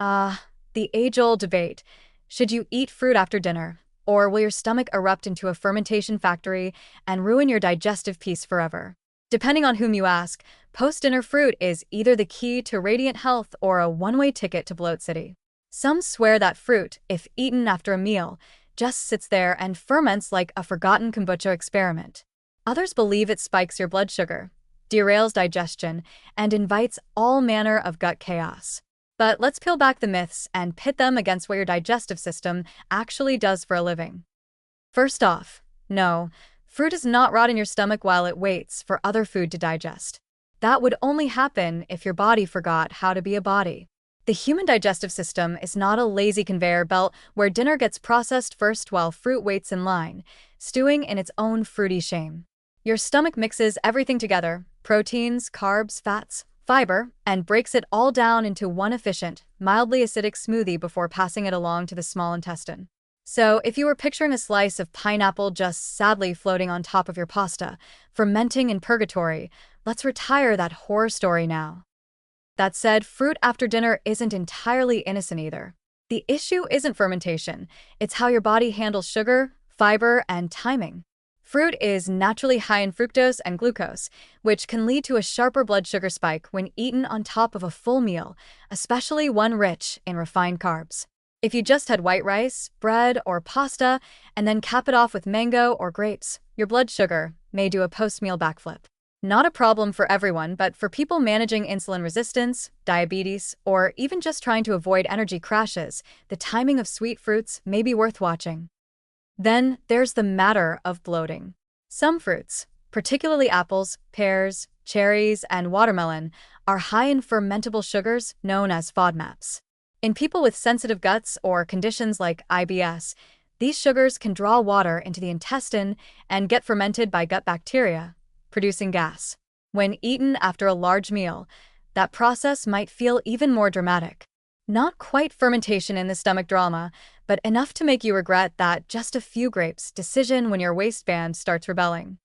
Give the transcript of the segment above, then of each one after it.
The age-old debate. Should you eat fruit after dinner, or will your stomach erupt into a fermentation factory and ruin your digestive peace forever? Depending on whom you ask, post-dinner fruit is either the key to radiant health or a one-way ticket to bloat city. Some swear that fruit, if eaten after a meal, just sits there and ferments like a forgotten kombucha experiment. Others believe it spikes your blood sugar, derails digestion, and invites all manner of gut chaos. But let's peel back the myths and pit them against what your digestive system actually does for a living. First off, no, fruit does not rot in your stomach while it waits for other food to digest. That would only happen if your body forgot how to be a body. The human digestive system is not a lazy conveyor belt where dinner gets processed first while fruit waits in line, stewing in its own fruity shame. Your stomach mixes everything together: proteins, carbs, fats, fiber, and breaks it all down into one efficient, mildly acidic smoothie before passing it along to the small intestine. So, if you were picturing a slice of pineapple just sadly floating on top of your pasta, fermenting in purgatory, let's retire that horror story now. That said, fruit after dinner isn't entirely innocent either. The issue isn't fermentation, it's how your body handles sugar, fiber, and timing. Fruit is naturally high in fructose and glucose, which can lead to a sharper blood sugar spike when eaten on top of a full meal, especially one rich in refined carbs. If you just had white rice, bread, or pasta, and then cap it off with mango or grapes, your blood sugar may do a post-meal backflip. Not a problem for everyone, but for people managing insulin resistance, diabetes, or even just trying to avoid energy crashes, the timing of sweet fruits may be worth watching. Then there's the matter of bloating. Some fruits, particularly apples, pears, cherries, and watermelon, are high in fermentable sugars known as FODMAPs. In people with sensitive guts or conditions like IBS, these sugars can draw water into the intestine and get fermented by gut bacteria, producing gas. When eaten after a large meal, that process might feel even more dramatic. Not quite fermentation in the stomach drama, but enough to make you regret that just a few grapes decision when your waistband starts rebelling.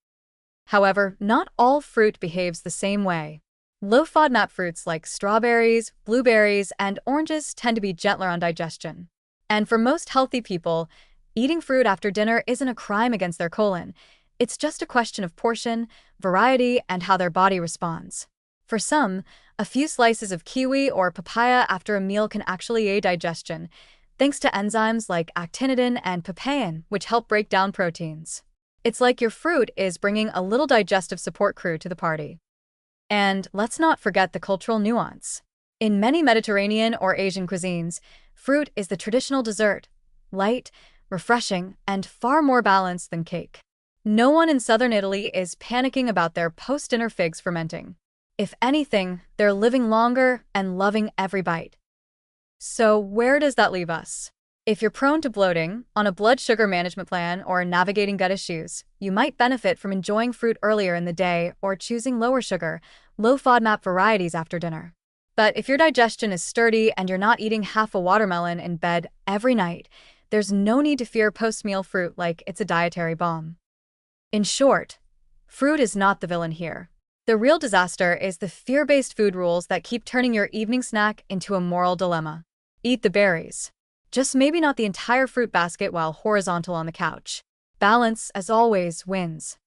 However, not all fruit behaves the same way. Low FODMAP fruits like strawberries, blueberries, and oranges tend to be gentler on digestion. And for most healthy people, eating fruit after dinner isn't a crime against their colon. It's just a question of portion, variety, and how their body responds. For some, a few slices of kiwi or papaya after a meal can actually aid digestion, thanks to enzymes like actinidin and papain, which help break down proteins. It's like your fruit is bringing a little digestive support crew to the party. And let's not forget the cultural nuance. In many Mediterranean or Asian cuisines, fruit is the traditional dessert, light, refreshing, and far more balanced than cake. No one in southern Italy is panicking about their post-dinner figs fermenting. If anything, they're living longer and loving every bite. So where does that leave us? If you're prone to bloating, on a blood sugar management plan, or navigating gut issues, you might benefit from enjoying fruit earlier in the day or choosing lower sugar, low FODMAP varieties after dinner. But if your digestion is sturdy and you're not eating half a watermelon in bed every night, there's no need to fear post-meal fruit like it's a dietary bomb. In short, fruit is not the villain here. The real disaster is the fear-based food rules that keep turning your evening snack into a moral dilemma. Eat the berries. Just maybe not the entire fruit basket while horizontal on the couch. Balance, as always, wins.